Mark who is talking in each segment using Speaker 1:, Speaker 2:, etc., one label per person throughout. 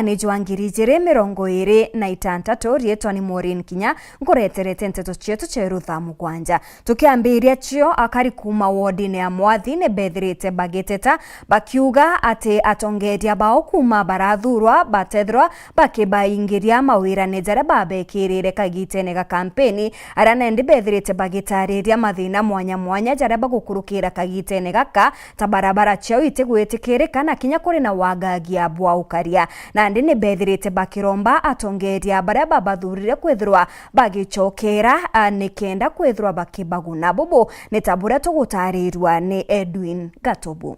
Speaker 1: Ni Jwangiri Jire mirongo iri na itantato rietwa ni Maureen Kinya ngureterete nteto cietu ceru thaa mugwanja tukiambiria cio akari kuma wodine ya Mwathi ne bethirite bageteta bakiuga ati atongeria bao kuma barathurwa batethirwa bakibaingiria mawira ne jara babekirire kagitene ga kampeni aranendi bethirite bagitariria mathina mwanya mwanya jara bagukurukira kagitene gaka ta barabara cio itigwitikirika na kinya kuri na wagagia bwa ukaria na ndi ni bethirite bakiromba atongeria baria babathurire kwithirwa bagichokera nikenda kwithirwa bakibaguna bubu ni tabura tugutarirwa ni Edwin Gatobu.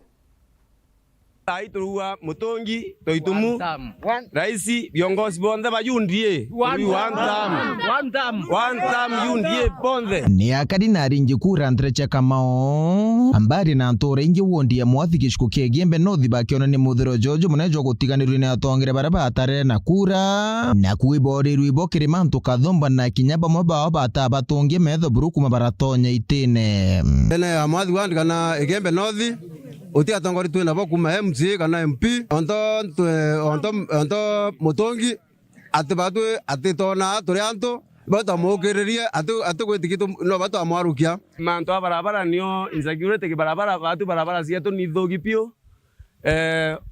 Speaker 2: Aiturua Mutongi toitumu raisi viongozi bonde bayundie one time yundie bonde
Speaker 3: ni akadi na ringi kura ndrecha kamao ambari na ntora ingi wondi ya Mwathi gishiko kiegimbe nothi bakiona ni muthiro jojo munejo gutiganirwe ni atongere baraba atare na kura na kuibore ruibo kirimanto kathomba na kinyaba maba bata batonge metho buruku mabaratonya itene
Speaker 4: ene ya Mwathi wandi kana egembe nothi uti atongori tu na bokuma MC kana MP onto Mutongi atibatu atitona turianto bata mokererie atu gwetikito no bata amarukia
Speaker 2: manto barabara nio insecurity barabara batu barabara cietu ni thogipio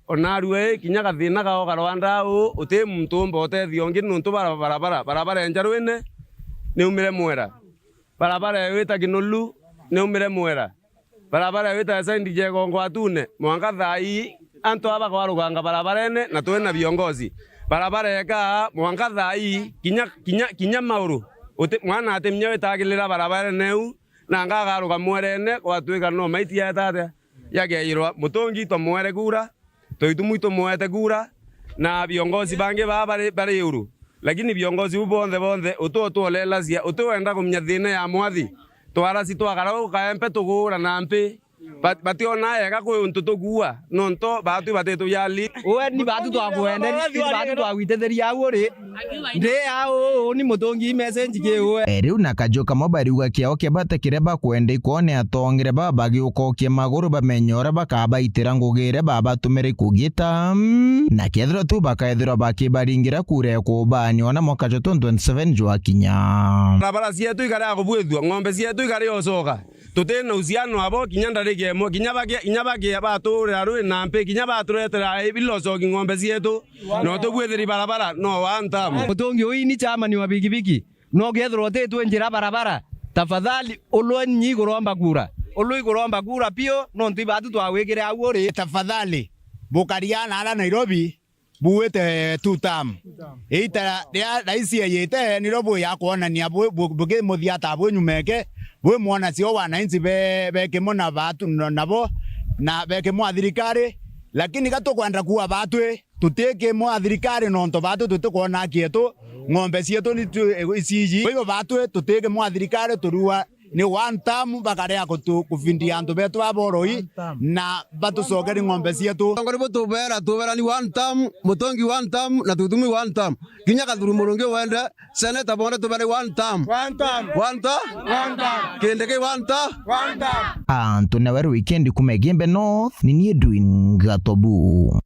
Speaker 2: onarue kinyaga thina ga garwanda uti mtumbo utethio ngi nuntu barabara enjarwene ni umire mwera barabara wita kinulu ni umire mwera barabara wita sendi jego ngwatune mwanga thai anto aba kwaruganga barabarene na twena viongozi barabara yaka mwanga thai kinya mauru mwana ate mnyewe tagilira barabara neu na ngagaruga mwerene gwatwika no maiti ya tate yageirwa Mutongi to mwere kura toitumu to mwete kura na viongozi bange bari uru lakini viongozi bonde utolela cia utwenda kumnya thina ya Mwathi twara sitwagara kaempe tugura na mpi bationa yega kwe untuto kuwa nonto batu bateto yali
Speaker 5: we ni batu twagwende ni batu twagwitetheria uri ndi ao ni Mutongi message ke we
Speaker 3: eriu na kajoka mobari uga kiao ke batakire bakwende ikone atongere babagi ukokie maguru bamenyora bakaba itira ngugire babatumire kugita na kethro tu bakaethira bakibaringira kure ko bani ona mwaka 2027 jwa Kinya
Speaker 2: barabara cietu igara gubwithwa ng'ombe cietu igara osoka tutena uziano abo kinyandare mo kinyabage batura rwe nampe kinyabaturetera ibiloso ng'ombe cietu no tugwithiri barabara no wanta
Speaker 5: Mutongi uyi ni chama ni wa bigibigi no gethro tetu njira barabara tafadhali olonyi goromba kura oloi goromba kura pio no ntibatu twawegere awore
Speaker 6: tafadhali bukariana ala Nairobi buwete tutam ita raisi yete ni robo ya kuona ni buge muthiata bwo nyumeke bwe mwana cio wananchi beke mona batu nabo na beke mwa thirikari lakini gatukwenda kuwa batwe tuteke mwa thirikari nonto batu tutukona kietu ng'ombe cietu ni iciji bwe batwe tuteke mwa thirikari turua ni one time bakarea kufindia antu betu aboroi na batu sogeri ng'ombe cietu
Speaker 4: ngori botu tubera ni one time Mutongi one time na tutumi one time kinya kathuru mulungi wende seneta bonde tubere one time kende ke one time
Speaker 3: Antuna weru weekend kumegimbe north ni Edwin Gatobu.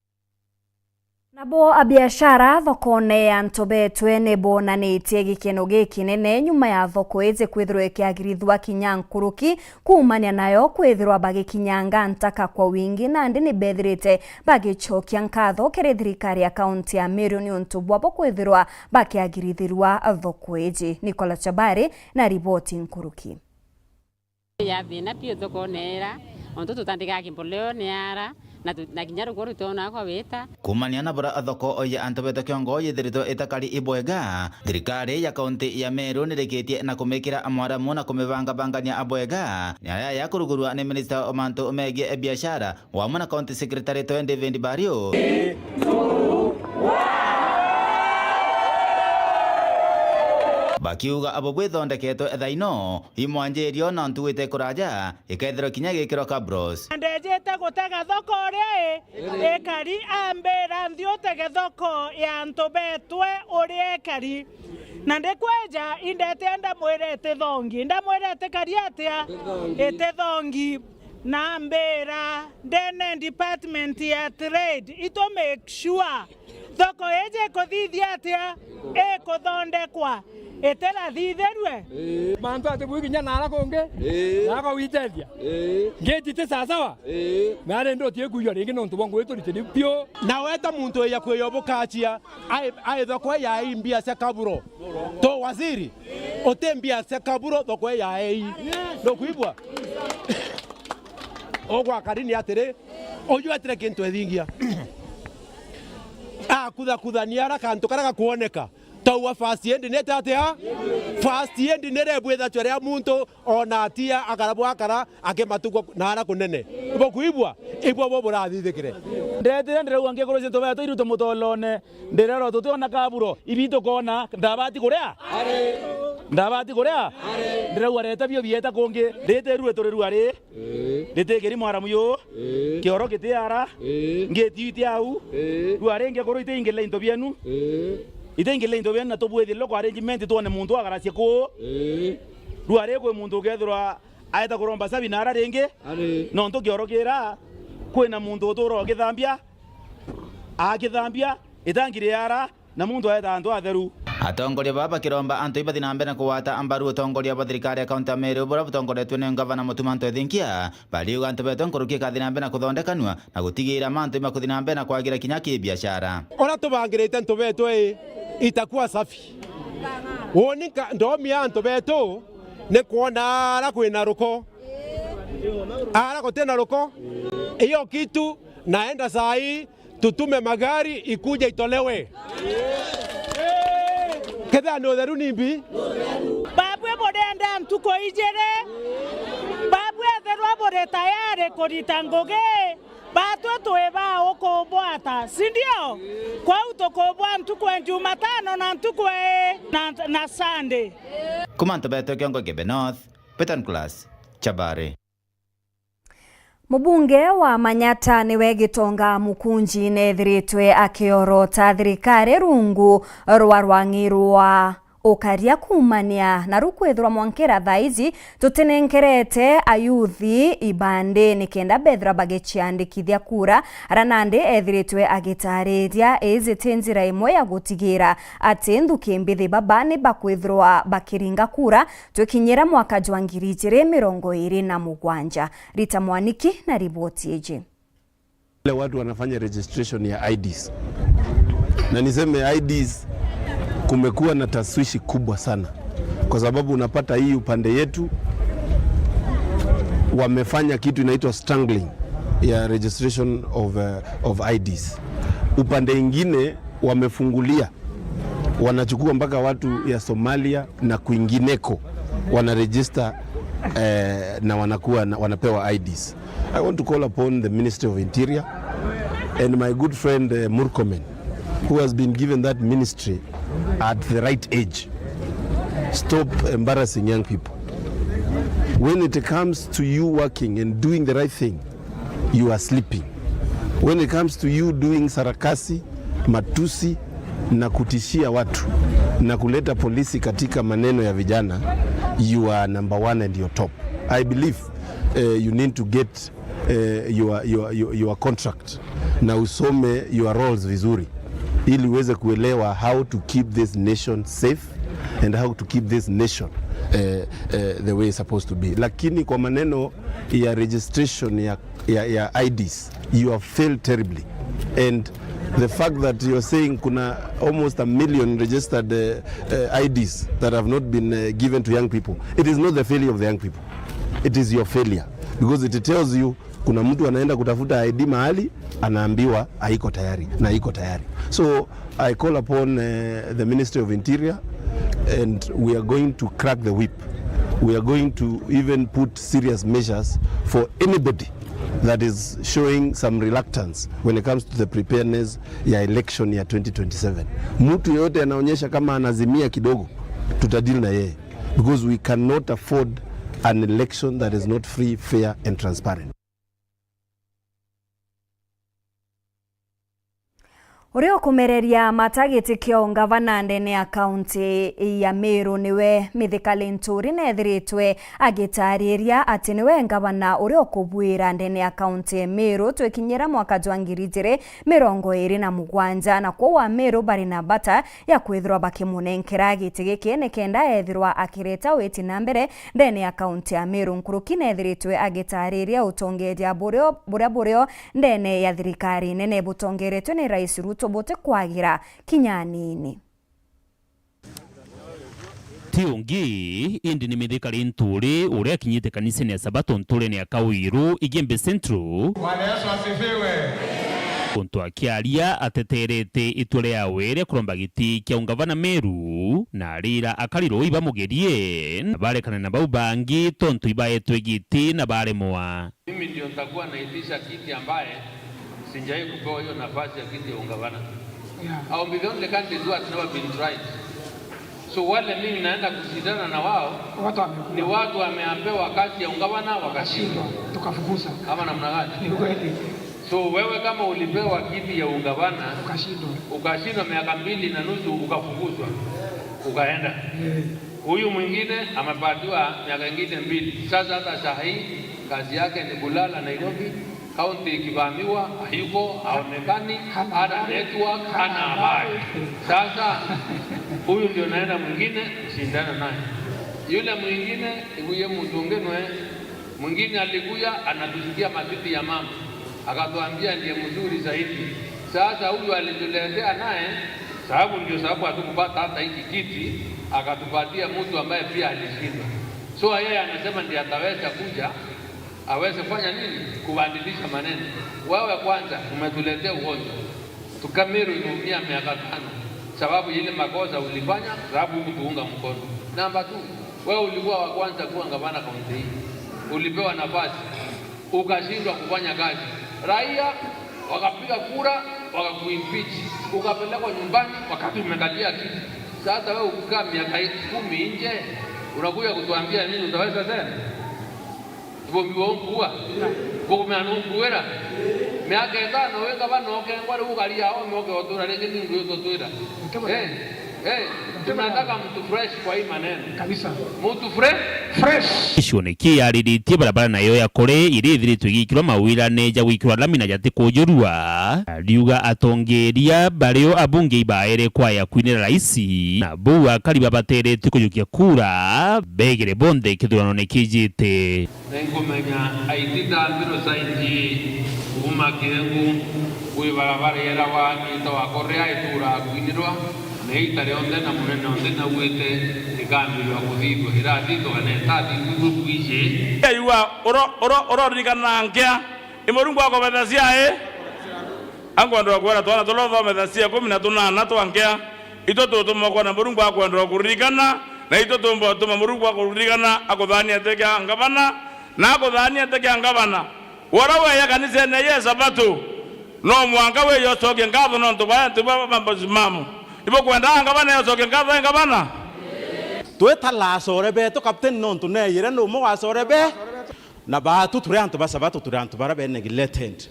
Speaker 1: Nabo abiashara thokone ya Ntobetwe nebonanitie gikeno gikinene nyuma ya thoko eze kwithirwa ikiagirithwa Kinya nkuruki kuumania nayo kwithirwa bagikinyanga ntaka kwa wingi na ndi ni bethirite bagichokia nkatho kiri thirikari ya kaunti ya Meru ni untu bwabo kwithirwa bakiagirithirwa thoko eje. Nicola Chabari na ripoti nkuruki
Speaker 7: ya thina pio thokonera onto tutandika kimboleo ni ara na kinyaro koru tona kwa weta
Speaker 8: kumania na bora athoko oya Antobetwe kiongo yithirito itakari ibwega thirikari ya kaunti ya Meru nireketie na kumekira amwara mona kumebanga bangania abwega nyaya ya kurugurwa ni minister omanto megie biashara wa mona county secretary to David Bario bakiuga abo bwithondeketwo ethaino imwanjirio na ntuite kuraja ikethero kinya gikiro kabros
Speaker 9: ndejete gutega thoko ri ekari ambera ndio tege thoko ya Ntobetwe uri ekari na ndekweja indete ndamwirete thongi ndamwirete kariatia ete thongi na mbera ndene department ya trade ito make sure thoko eje kuthithia atia ikuthondekwa etera thitherwe
Speaker 10: mantu ati bwiginya nara konge nako witedia ngeti sasawa nare ndo tie kuyo ringi no ntubongo wetu ritini pio
Speaker 11: na weta muntu ya kweyobokachia ai thoko ya imbia se kaburo to waziri otembia se kaburo thoko ya ei ndo kuibwa ogwa karini atere oyu atere kintu ethingia kutha niara kantu karaga kuoneka tawa fast end nete atia fast end nere bwetha chore muntu ona atia agarabwa akara akematukwa nara kunene ibo kuibwa ibo bo burathithikire
Speaker 9: ndetire ndirauga ngekoro cinto beto iruto mutolone ndirero tutiona kaburo ibito kona ndabati kuria ndabati kuria ndirauga reta bio bieta kungi ndete ruwe turiru ari ndete keri mwara muyo kioro kitiara ngeti iti au ruare ngekoro ite ingele into bienu itengele into bienu na tobwethie loko arrangement tuone muntu agaracie ku ruare kwe muntu gethura aeta kuromba sabi nara ringi no nto kiorokira kwina muntu uturo githambia agithambia itangire yara na muntu aeta antu atheru
Speaker 8: atongoria baba kiromba antu ibathi na mbere kuwata ambaru utongoria bwa thirikari ya kaunti ya Meru bura butongoretwe ni ngavana Mutumanto Ethinkia baliuga antu beto nkurukia kathi na mbere kuthondekanua na gutigira mantu ima kuthi na mbere na kwagira kinya kibiashara
Speaker 11: ora tubangirite ntu beto itakuwa safi wonika ndomi antu beto ne kuona ara kwina ruko ara kotena ruko hiyo kitu naenda sai tutume magari ikuja itolewe Kedha no theru nimbi
Speaker 9: babwe bodenda ntuko ijere babwe theru abore tayari kurita ngoge batwe tweba okobwata sindio kwa utokobwa ntuko Jumatano na ntuko na Sunday
Speaker 8: kumanto beto kiongo Gebe North Petan Class Chabare.
Speaker 1: Mubunge wa Manyata niwe Gitonga Mukunji nethiritwe akiorota thirikari rungu rwa rwangirwa ukaria kumania na rukwethura mwankera thaizi tutinenkerete ayuthi ibande nikenda bethra bagechiandikithia kura ranande ethiritwe agitariria ezitinzira imwe ya gutigira ati nthuki mbithi babani bakwithirwa bakiringa kura tukinyira mwaka jwa 2027 Rita Mwaniki na ripoti eje.
Speaker 4: Wale watu wanafanya registration ya IDs na niseme IDs kumekuwa na taswishi kubwa sana kwa sababu unapata hii upande yetu wamefanya kitu inaitwa strangling ya registration of IDs. Upande ingine wamefungulia, wanachukua mpaka watu ya Somalia na kuingineko wanaregister na wanapewa IDs. I want to call upon the Ministry of Interior and my good friend Murkomen, who has been given that ministry at the right age. Stop embarrassing young people. When it comes to you working and doing the right thing, you are sleeping. When it comes to you doing sarakasi, matusi na kutishia watu na kuleta polisi katika maneno ya vijana, you are number one and you're top. I believe you need to get your contract na usome your roles vizuri ili uweze kuelewa how to keep this nation safe and how to keep this nation the way it's supposed to be. Lakini kwa maneno ya registration ya IDs, you have failed terribly. And the fact that you're saying kuna almost 1 million registered IDs that have not been given to young people, it is not the failure of the young people. It is your failure, because it tells you kuna mtu anaenda kutafuta ID mahali anaambiwa haiko tayari na haiko tayari. So I call upon the Ministry of Interior, and we are going to crack the whip. We are going to even put serious measures for anybody that is showing some reluctance when it comes to the preparedness ya election ya 2027. Mtu yote anaonyesha kama anazimia kidogo, tutadeal na yeye, because we cannot afford an election that is not free, fair and transparent.
Speaker 1: Urio kumereria matagiti kio ngavana ndene ya kaunti ya Meru niwe Mithika Linturi nethiritwe agitariria ati niwe ngavana urio kubwira ndene ya kaunti ya Meru twekinyira mwaka jwa 2027 na kwa Meru bari na bata ya kwithirwa bakimunenkera giti giki nikenda ethirwa akireta witi na mbere ndene ya kaunti ya Meru. Nkuruki nethiritwe agitariria utongeria burio ndene ya thirikari nene butongeretwe ni Rais Ruto bote kwagira kinyanini.
Speaker 12: Tiongi indi ni Mithika Linturi uria kinyite kanisa ya Sabato Ntuleni ya Kawiru Igembe Central.
Speaker 13: Bwana Yesu asifiwe.
Speaker 12: Kuntu akiaria ateterete itule ya were kuromba giti kia ungavana Meru na rira akariro iba mugerie na barekana na bau bangi tontu iba etwe giti na bare moa.
Speaker 14: Mimi ndio nitakuwa naitisha kiti ambaye sinjai kupewa hiyo nafasi ya kiti ya ungavana. I'll be the only candidate who has never been tried. So wale mimi naenda kushindana na wao ni watu wameampewa kazi ya ungavana wakashindwa
Speaker 13: Tukafukuza.
Speaker 14: ama namna gani?
Speaker 13: Ni kweli.
Speaker 14: So wewe kama ulipewa kiti ya ungavana
Speaker 13: Ukashindwa
Speaker 14: miaka 2.5 ukafukuzwa ukaenda. Huyu mwingine amepatiwa miaka ingine 2. Sasa hata saa hii kazi yake ni kulala Nairobi. Kaunti ikivamiwa hayuko, haonekani, hana network, hana habari. Sasa huyu ndio naenda mwingine shindana naye. Yule mwingine huye mtungenwe mwingine alikuja anatusikia matiti ya mama. Akatuambia ndiye mzuri zaidi. Sasa huyu alituletea naye sababu hatukupata hata hiki kiti, akatupatia mtu ambaye pia alishindwa. So yeye anasema ndiye ataweza kuja aweze fanya nini? Kubadilisha maneno. Wewe kwanza umetuletea ugonjwa. Tukameru imeumia miaka 5 sababu ile makosa ulifanya, sababu hukutuunga mkono. Namba 2, wewe ulikuwa wa kwanza kuwa ngavana kaunti hii. Ulipewa nafasi, ukashindwa kufanya kazi. Raia wakapiga kura, wakakuimpeach. Ukapelekwa nyumbani wakati umekalia kiti. Sasa wewe ukikaa miaka 10 nje, unakuja kutuambia nini utaweza tena? Kuwa kumeanukuera miaka 5 weka bano okengwale ugalia au mwoke otura lengeni ndio totura. Tunataka mtu fresh kwa hii maneno kabisa. Mtu fresh
Speaker 12: Ishoneki ariritie barabara nayo ya kore irithiritwe igikirwa mawira neja gwikirwa lamina jati kujurua riuga atongeria bario abunge ibaere kwa ya kwinira raisi na bua kariba baterete kuyukia kura begere bonde kithurano nekijite
Speaker 14: nengumenya aitita mbiro sainji umakirengu kwi barabara yera wa nito akorea itura kwinirwa neitare onde na munene onde na wete ikambi ya kuthithwa irathito kanetati kukuije
Speaker 15: ayua oro rigana ngea imorungu akobethacia angwandwa kwera twana tolotho methacia 18 twangea itoto tumoko na murungu akwandwa kurigana na itoto mboto murungu akurigana akuthania teka ngavana na akuthania teka ngavana warawe ya kanisa ne ya Sabato no mwanga we yo toke ngatho no tuba mambazimamu ibo kwenda ngavana yo toke ngatho ngavana
Speaker 11: tweta la sorebe to captain non to ne yire no mo wa sorebe na batu turi antu Basabato turi antu barabe neglected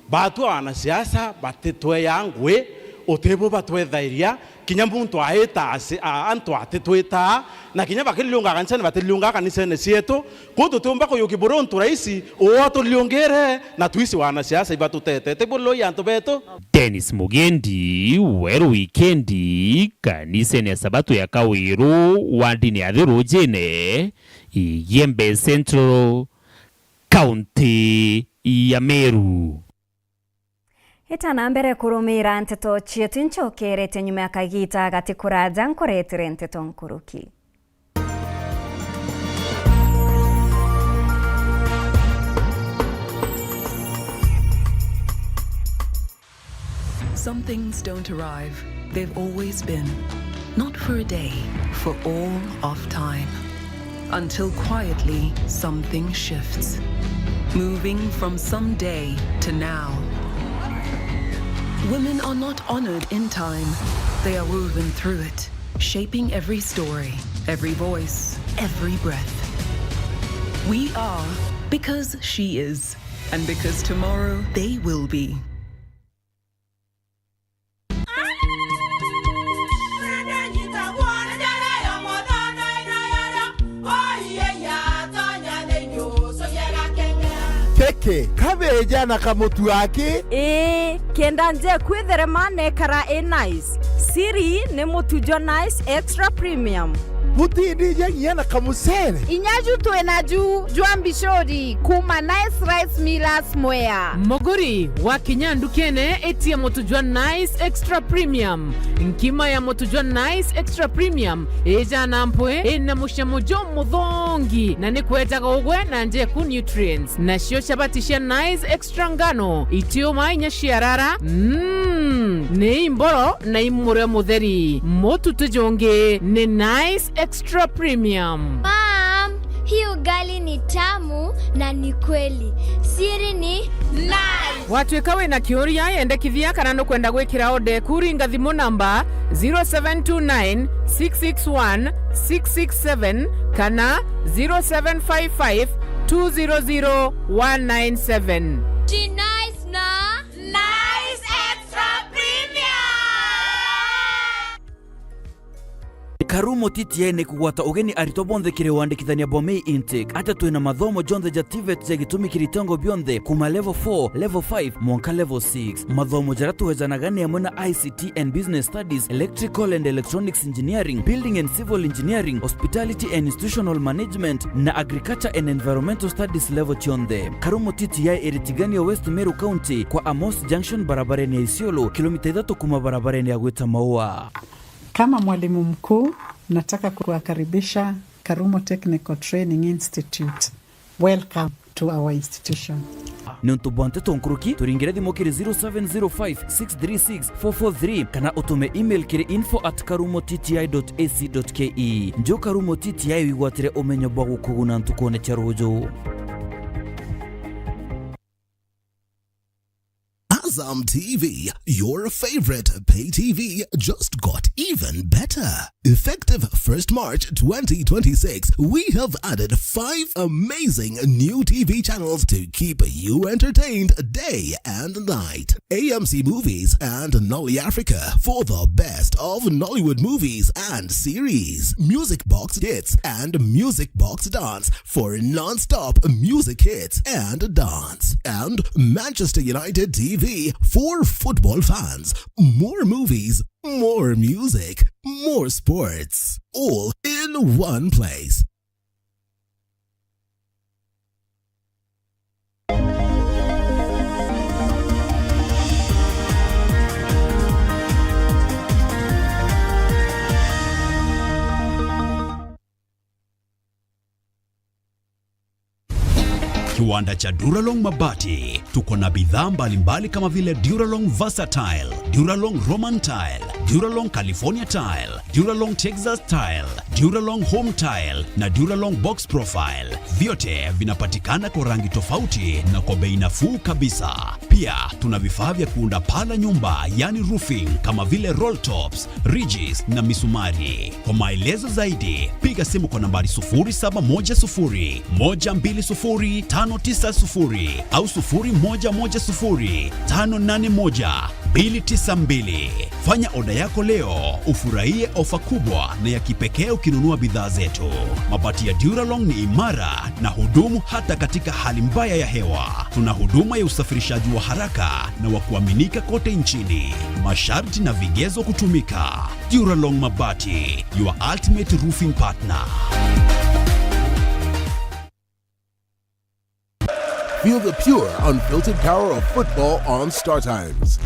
Speaker 11: batu ana siasa batitwe yangwe otebo batwethairia kinya muntu aita antu atitweta na kinya bakilunga kansene batilunga kanisene sietu kuto tumba ko yuki boronto raisi o atulungere na twisi wana siasa ibatutete tebolo yanto beto.
Speaker 12: Dennis Mugendi weru wikendi kanisa ya Sabato ya Kawiru wandini ya Dhirujene Igembe Central County ya Meru.
Speaker 1: Itana mbere kurumira nteto chietu nchokerete nyuma ya kagita gati kuraja nkoretire nteto nkuruki.
Speaker 16: Some things don't arrive. They've always been. Not for a day, for all of time. Until quietly something shifts. Moving from someday to now. Women are not honored in time. They are woven through it, shaping every story, every voice, every breath. We are because she is, and because tomorrow they will be.
Speaker 17: gake kabeja na kamutu wake
Speaker 18: kenda nje kwitherema nekara nice siri ni mutujo nice extra premium
Speaker 17: mutindi nyagia na kamusere
Speaker 19: inyaju twenaju jwambishori kuma nice rice millers mwea
Speaker 20: moguri wa kinyandu kene etia motujwa nice extra premium nkima ya motujwa nice extra premium eja nampwe ena mushamojo muthongi na nikwetaga ugwe na njeku nutrients na shio chabatisha nice extra ngano itio mainya shiarara ni imboro na imure mutheri motu tujonge ni nice extra premium.
Speaker 21: Mom, hii ugali ni tamu na ni kweli. Siri ni nice.
Speaker 20: Watwekawe na kioria yendekithia kana no kwenda gwikira ode kuringa thimu namba 0729 661 667 kana 0755 200 197.
Speaker 21: Nice na nice extra premium.
Speaker 22: Karumo TTI ni kugwata ugeni arito bonthe kiri wandikithania bomei intake ata twina mathomo jonthe ja TVET ja gitumi kiritongo bionthe kuma level 4 level 5 monka level 6 mathomo jara tuhejanaga ni amwe na ICT and business studies electrical and electronics engineering building and civil engineering hospitality and institutional management na agriculture and environmental studies level chonde. Karumo TTI iritigania West Meru County kwa Amos Junction barabarani ya Isiolo kilomita 3 kuma barabarani ya Gweta Maua.
Speaker 23: Kama mwalimu mkuu, nataka kuwakaribisha Karumo Technical Training Institute. Welcome to our institution.
Speaker 22: Nintubonte tonkuruki turingire thimo kiri 0705636443 kana utume email kiri info@karumotti.ac.ke. Njo Karumo TTI wigwatire umenyo bwa gukuguna ntukone charujo.
Speaker 24: Azam TV, your favorite pay TV, just got even better. Effective 1st March 2026, we have added 5 amazing new TV channels to keep you entertained day and night. AMC Movies and Nolly Africa for the best of Nollywood movies and series. Music Box Hits and Music Box Dance for non-stop music hits and dance. And Manchester United TV for football fans. More movies, more music, more sports. All in one place.
Speaker 25: Kiwanda cha Duralong Mabati, tuko na bidhaa mbalimbali kama vile Duralong Versatile, Duralong Roman Tile, Duralong California Tile, Duralong Texas Tile, Duralong Home Tile na Duralong Box Profile. Vyote vinapatikana kwa rangi tofauti na kwa bei nafuu kabisa. Pia tuna vifaa vya kuunda pala nyumba, yani roofing, kama vile roll tops, ridges na misumari. Kwa maelezo zaidi, piga simu kwa nambari 0710 120 590 au 0110 581 292. Fanya oda yako leo, ufurahie ofa kubwa na ya kipekee ukinunua bidhaa zetu. Mabati ya Duralong ni imara na hudumu hata katika hali mbaya ya hewa. Tuna huduma ya usafirishaji wa haraka na wa kuaminika kote nchini. Masharti na vigezo kutumika. Duralong Mabati, your ultimate roofing partner.
Speaker 17: Feel the pure, unfiltered power of football on Star Times.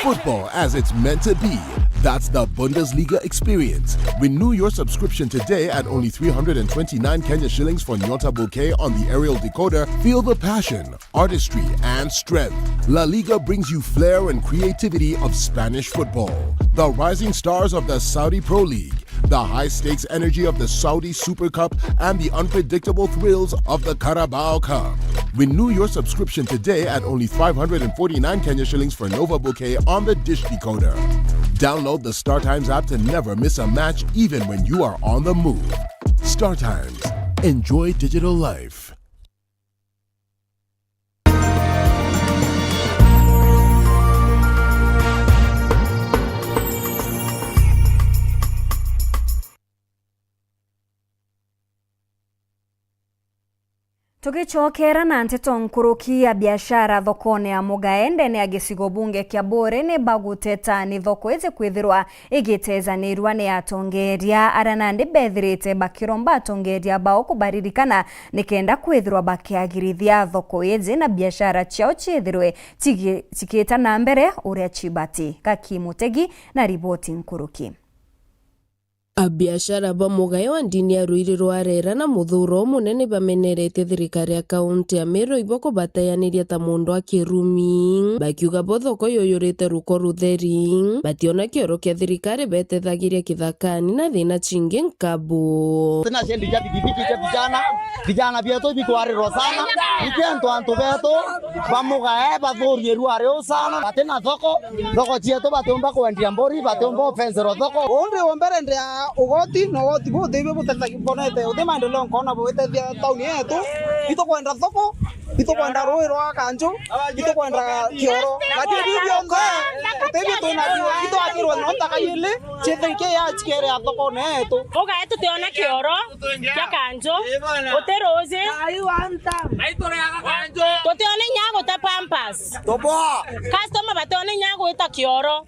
Speaker 17: Football as it's meant to be. That's the Bundesliga experience. Renew your subscription today at only 329 Kenya shillings for Nyota Bouquet on the aerial decoder. Feel the passion, artistry, and strength. La Liga brings you flair and creativity of Spanish football. The rising stars of the Saudi Pro League, the high-stakes energy of the Saudi Super Cup, and the unpredictable thrills of the Carabao Cup. Renew your subscription today at only 549 Kenya shillings for Nova Bouquet on the Dish Decoder. Download the Star Times app to never miss a match, even when you are on the move. Star Times. Enjoy digital life.
Speaker 1: Tugichokera na nteto nkuruki ya biashara thokone ya Mugaende ni agisigo bunge kia Bore ni baguteta ni thoko eze kwithirwa igitezanirwa ni atongeria aranandi bethirite bakiromba atongeria bao kubaririkana nikenda kwithirwa bakiagirithia thoko eze na biashara chao chithirwe tikita na mbere uria Chibati Kakimutegi na riboti nkuruki.
Speaker 2: Abiashara ba Mugae wa ndini ya Ruiru arera na muthuro munene bamenerete thirikari ya kaunti ya Meru iboko batayaniria ta mundu akirumi bakiuga bothoko yoyorete ruko rutheri bationa kioro kia thirikari betethagiria kithakani na thina chingi nkabu
Speaker 3: tena sendi ja bigibiki ja vijana bieto bikwarirwo sana ikento antu beto ba Mugae bathurie ruare usana batena thoko chieto batomba kwendia mbori batomba ofensero thoko onde ombere ndia ugoti no goti bo thebe butethagia bonete uthi maendeleo nkona bo wetethia tauni yetu ito kwenda thoko ito kwenda roi rwa kanjo ito kwenda kioro lakini bibio ngo utebi to na ito akirwa no takayele chetheke ya chikere ya thoko netu
Speaker 5: oga etu teona kioro ya kanjo uteroze aitore ya kanjo toteone nyago ta pampas topo customer bateone nyago ita kioro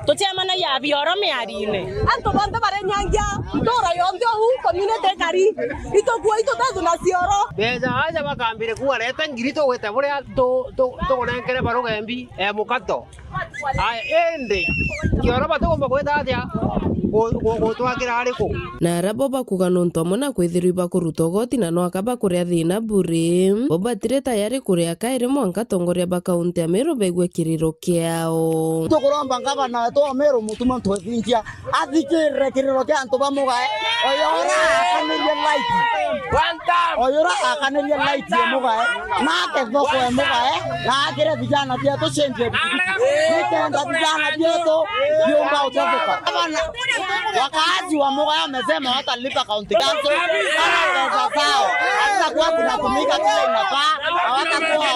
Speaker 5: totiamana ya bioro mearine
Speaker 6: anto bande bare nyangia ndora yondio hu community kari ito tezu na sioro
Speaker 3: beza aja bakambire kuwa leta ngirito wete buria to konenkere barugembi mukato ende kioro batogomba kweta atia gotwakira ariko
Speaker 2: na arabo bakuga nontu amwe na kwithirwa bakuruta ugoti na no akaba kuria thina bure bobatire tayari kuria kaire mwanka tongoria bakaunti ya Meru begwe kiriro kiao
Speaker 3: tukuromba ngavana to Meru mutuma ntwethinjia athikirire kiriro kia antu ba Mugae oyora akaniria light ya Mugae na ke thoko ya Mugae na akire vijana pia to change nikenda vijana pieto biomba utatoka wakaaji wa Mugae wamesema watalipa county council pesa zao hata kwa tunatumika kile inafaa hawatakuwa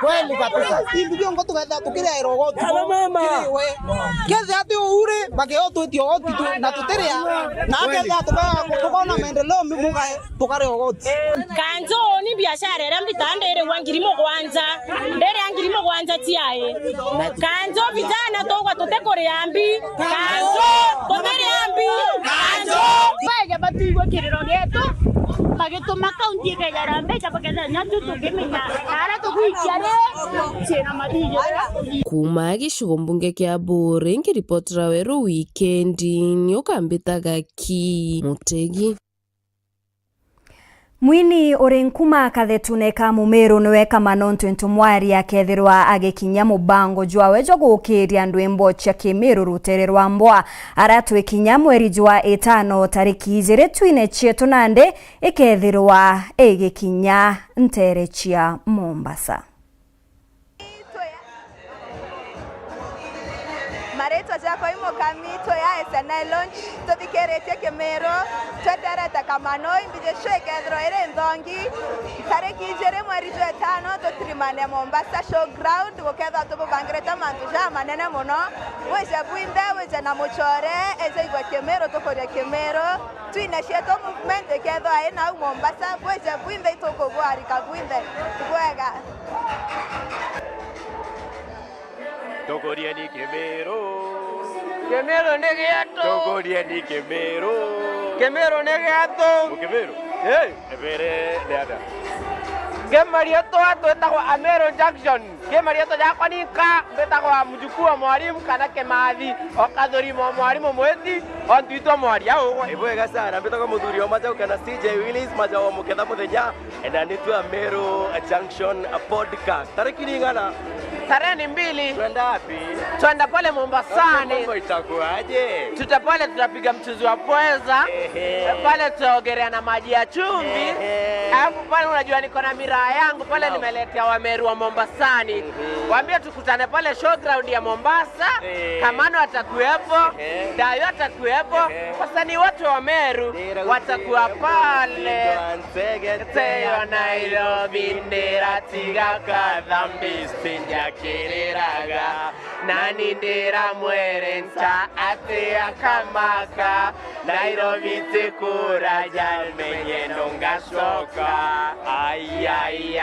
Speaker 3: kweli kabisa ndio ngo tukaenda tukire irogoti kiriwe keze ati ure bageo tu na tuteria na keze tukona maendeleo Mugae tukare ogoti
Speaker 5: kanzo ni biashara era mbitandere wangirimo kwanza ndere angirimo kwanza tiae kanzo vijana togwa tutekore ambi kanzo komere ambi kanzo baje batigwa kiriro geto bagituma kaunti ke yarambe chapakeza nyatu tukimenya ara tukuikiare chena madije
Speaker 2: kuma gishugo mbunge kia Bore ngiripotera wero weekend nyokambitaga Mutegi
Speaker 1: Mwini orenkuma kathetune ka Mumeru niwe Kamanontu ntumwari akethirwa agikinya mubango jwawe jo gukiria ndwimbo cia Kimeru rutere rwa mbwa aratwikinya mweri jwa 5 tariki 2 twine chietu nande ikethirwa igikinya ntere cia Mombasa
Speaker 7: Mareto jako imo kamito ya SNL launch tothikerete Kimeru tweterete Kamanoi mbije shwekethro ire nthongi tariki 2 mweri jwa 5 tutirimane Mombasa showground guketha tubangirete mantu ja manene muno weje bwinde weje na muchore eje igwa Kimeru tukoria Kimeru twine sheto movement ketha ina Mombasa weje bwinde itokogwarika bwinde twega
Speaker 26: Tokoria ni Kimeru
Speaker 3: ni giato
Speaker 26: Tokoria ni Kimeru
Speaker 3: ni giato
Speaker 26: Kimeru ebere dada
Speaker 3: Gemaria to etagwo Amero Junction gemaria to yakwa nika betagwo mujukua mwalimu kana Kemathi okathurimo mwalimu mwezi ontwitwo mwaria ugo
Speaker 26: ibwega sana betagwo muthuri o majau kana CJ Willis majau muketha muthenya ena nitu Amero Junction podcast tariki ni ngana
Speaker 3: tarehe 2
Speaker 26: twenda wapi
Speaker 3: twenda pale Mombasani
Speaker 26: mambo itakuaje
Speaker 3: tutapale tutapiga mchuzi wa pweza pale tutaogelea na maji ya chumvi alafu pale unajua niko na miraa yangu pale nimeletea Wameru wa Mombasani waambie tukutane pale showground ya Mombasa Kamano atakuwepo Dayo atakuwepo wasanii wote wa Meru watakuwa pale Teyo Nairobi ndera tiga kadhambi sinja kiriraga nani ndera mwerencha ate akamaka
Speaker 26: Nairobi tikura jalmenye nongasoka ai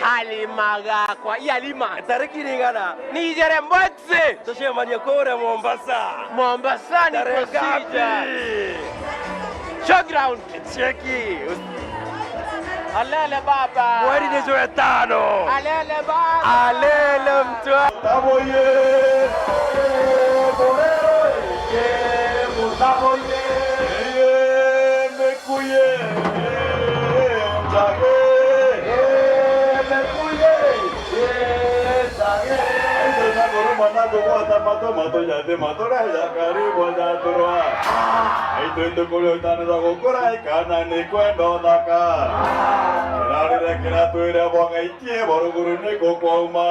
Speaker 26: Halima kwa Halima tariki ningana ni jere mbotse tushemanye kore Mombasa ni kusija showground cheki alele baba mweri ni jwe tano alele baba alele mtu taboye borero taboye mekuye mtage mekuye mtage ndo goro manago kwa mato yate matora ya karibu ya turwa aito ndo kolo tana za gokora ikana ni kwendo daka kirare kira tuira bonga itie boruguru ni kokoma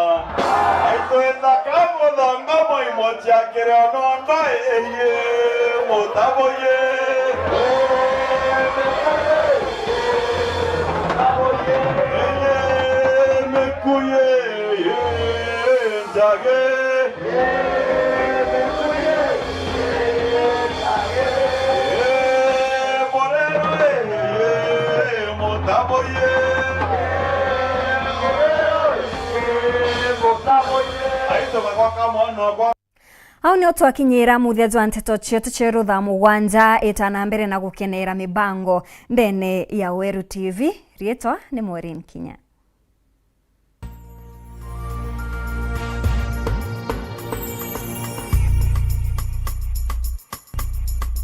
Speaker 26: aito enda kamo danga moi mocha kire onondo eye motaboye mekuye jage
Speaker 1: au nio twakinyira muthia jwa nteto cietu ceru thaa mugwanja itana mbere na gukenera mibango ndene ya Weru TV. Rietwa ni Maureen Kinya.